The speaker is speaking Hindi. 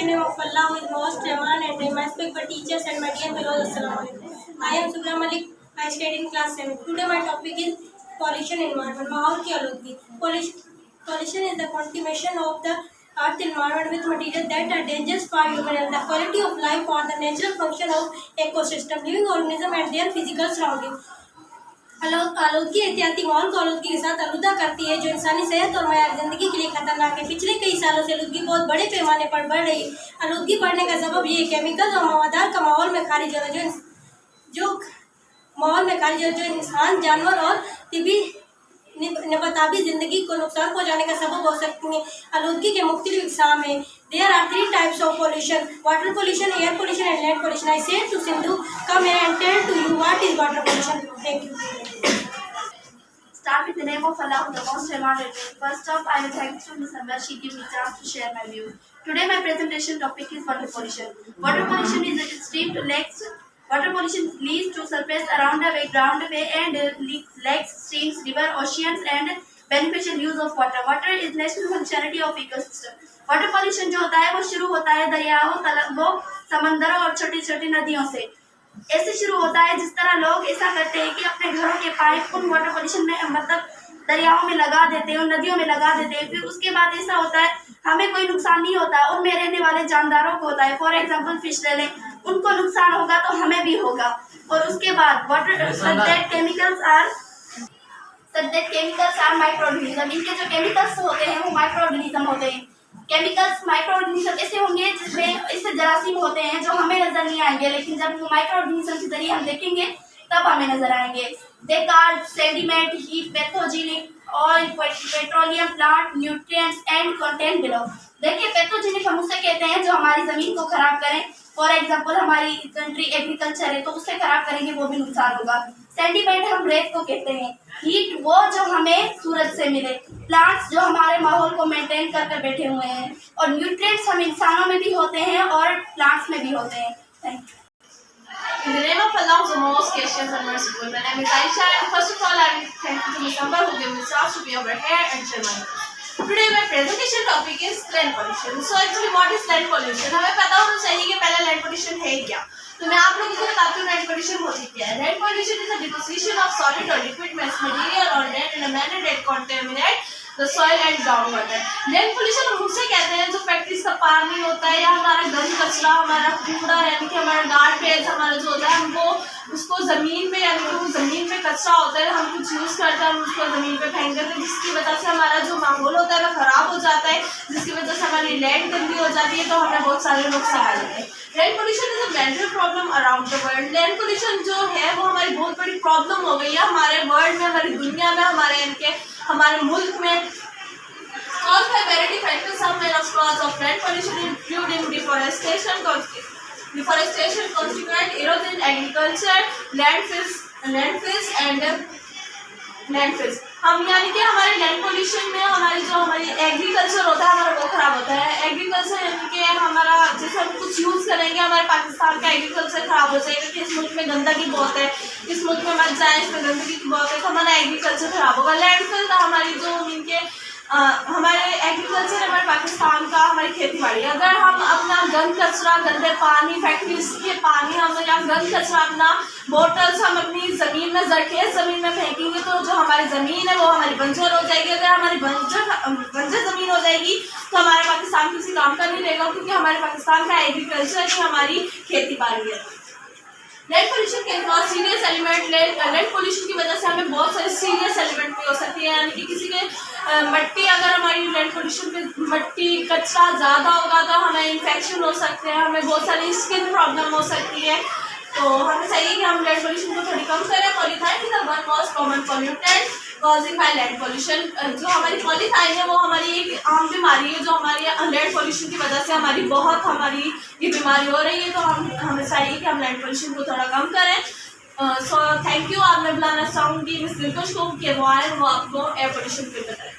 name of Allah who is most Rahman and Rahim. I speak for teachers and my dear fellows. Assalamualaikum. I am Subra Malik. I study in class 7. Today my topic is pollution environment. माहौल की आलूदगी. Pollution is the contamination of the earth environment with materials that are dangerous for human health, the quality of life, or the natural function of ecosystem, living organism and their physical surrounding. आलूदगी एहतियाती माहौल को आलूदगी के साथ आलूदा करती है जो इंसानी सेहत और मयार जिंदगी के लिए खतरनाक है। पिछले कई सालों से आलूदगी बहुत बड़े पैमाने पर बढ़ रही है। आलूदगी बढ़ने का सबब ये केमिकल और मवादार का माहौल में खारिज होना जो इंसान, जानवर और तिबी नबाताबी जिंदगी को नुकसान पहुँचाने का सबब हो सकती है। आलूदगी के मुख्तलिफ इक़साम हैं। There are 3 types of pollution: water pollution, air pollution and land pollution. I say to Sindhu, come here and tell to you what is water pollution. Thank you. Start with the name of Allah, the most Rahman. First off, I will thank you, Ms. Amber. She gave me a chance to share my view. Today, my presentation topic is water pollution. Water pollution is extreme to lakes. Water pollution leads to surface, around the way, ground way, and lakes, streams, river, oceans, and beneficial use of water. Water is natural functionality of ecosystem. Water pollution जो होता है वो शुरू होता है दरियाओं, तालाबों, समंदरों और छोटी छोटी नदियों से। ऐसे शुरू होता है जिस तरह लोग ऐसा करते हैं कि अपने घरों के पाइप उन वाटर पॉल्यूशन में मतलब दरियाओं में लगा देते हैं, उन नदियों में लगा देते हैं। फिर उसके बाद ऐसा होता है हमें कोई नुकसान नहीं होता, उनमें रहने वाले जानदारों को होता है। फॉर एग्जाम्पल फिश ले लें, उनको नुकसान होगा तो हमें भी होगा। और उसके बाद water chemicals or micro organism. इनके जो केमिकल्स होते हैं वो माइक्रो ऑर्गेनिज्म होते हैं। केमिकल्स माइक्रो ऑर्गेनिज्म ऐसे होंगे जिसमें इससे जरासीम होते हैं जो हमें नजर नहीं आएंगे, लेकिन जब माइक्रो ऑर्गेनिज्म के जरिए हम देखेंगे तब हमें नजर आएंगे। They are sediment, heat, pathogenic, oil, petroleum, plant, nutrients and content below. देखिए, पैथोजेनिक हम उसे कहते हैं जो हमारी जमीन को खराब करें। फॉर एग्जाम्पल हमारी कंट्री एग्रीकल्चर है तो उसे खराब करेंगे, वो भी नुकसान होगा। सेडिमेंट हम रेत को कहते हैं। हीट वो जो हमें सूरज से मिले। प्लांट्स जो हमारे माहौल को मेंटेन कर बैठे हुए हैं। और न्यूट्रिएंट्स हम इंसानों में भी होते हैं और प्लांट्स में भी होते हैं। Thank you. In the name of Allah, the most gracious and merciful. My name is Aisha, and first of all, I am thankful to Ms. Amber who gave me the chance to be over here and share my views. Today, my presentation topic is land pollution. So, actually, what is land pollution? हमें पता होना चाहिए कि पहले land pollution है क्या। तो मैं आप लोगों को बताती हूँ land pollution होती क्या है। Land pollution is a deposition of solid or liquid material on land in a manner that contaminate the soil and groundwater. Land pollution हम उसे कहते हैं जो फैक्ट्रीज का पानी होता है या हमारा गंद कचरा, हमारा कूड़ा, यानी कि हमारा गार्बेज हमारा जो होता है हमको उसको ज़मीन में, यानी कि वो ज़मीन में कचरा होता है, हम कुछ यूज़ करते हैं, हम उसको ज़मीन पे फेंक देते हैं, जिसकी वजह से हमारा जो माहौल होता है वो ख़राब हो जाता है, जिसकी वजह से हमारी लैंड गंदी हो जाती है, तो हमें बहुत सारे नुकसान आ जाते हैं। Land pollution is a major problem around the world. Land pollution जो है वो हमारी बहुत बड़ी प्रॉब्लम हो गई है हमारे वर्ल्ड में, हमारी दुनिया में, हमारे मुल्क में। Caused by variety factors, some cause of land pollution including deforestation, consequent erosion, agriculture, landfills and landfills। हम यानी कि हमारे लैंड पोल्यूशन में हमारी एग्रीकल्चर होता है हमारा वो खराब होता है। एग्रीकल्चर यानी कि हमारा जैसे हम कुछ यूज़ करेंगे हमारे पाकिस्तान का एग्रीकल्चर खराब हो जाएगा कि इस मुल्क में गंदगी बहुत है, इस मुल्क में मर जाए, इसमें गंदगी बहुत है, तो हमारा एग्रीकल्चर खराब होगा। लैंडफिल हमारी जो इनके हमारे एग्रीकल्चर हमारे पाकिस्तान का हमारी खेती बाड़ी। अगर हम अपना गंद कचरा, गंदे पानी, फैक्ट्रीज के पानी हम या गंद कचरा अपना बोटल्स हम अपनी ज़मीन में ज़मीन में फेंकेंगे तो जो हमारी ज़मीन है वो हमारी बंजर हो जाएगी। अगर हमारी बंजर ज़मीन हो जाएगी तो हमारे पाकिस्तान किसी काम का नहीं रहेगा, क्योंकि हमारे पाकिस्तान का एग्रीकल्चर ही हमारी खेती बाड़ी है। लैंड पोल्यूशन के cause serious element, land pollution की वजह से हमें बहुत सारे सीरियस एलिमेंट भी हो सकती है, यानी कि किसी के मट्टी, अगर हमारी लैंड पोल्यूशन पे मट्टी कचरा ज़्यादा होगा तो हमें इन्फेक्शन हो सकते हैं, हमें बहुत सारी स्किन प्रॉब्लम हो सकती है। तो हमें चाहिए कि हम लैंड पोल्यूशन को थोड़ी कम करें। Polythene is the one most common pollutant causing by land pollution. जो हमारी पॉलीथाइन है वो हमारी एक आम बीमारी है जो हमारी लैंड पोल्यूशन की वजह से हमारी ये बीमारी हो रही है। तो हमें चाहिए कि हम लैंड पोल्यूशन को थोड़ा कम करें। So thank you. अब मैं बुलाना चाहूँगी मिस दिलकश को कि वो आए, वो आपको एयर पोल्यूशन पे बताएं।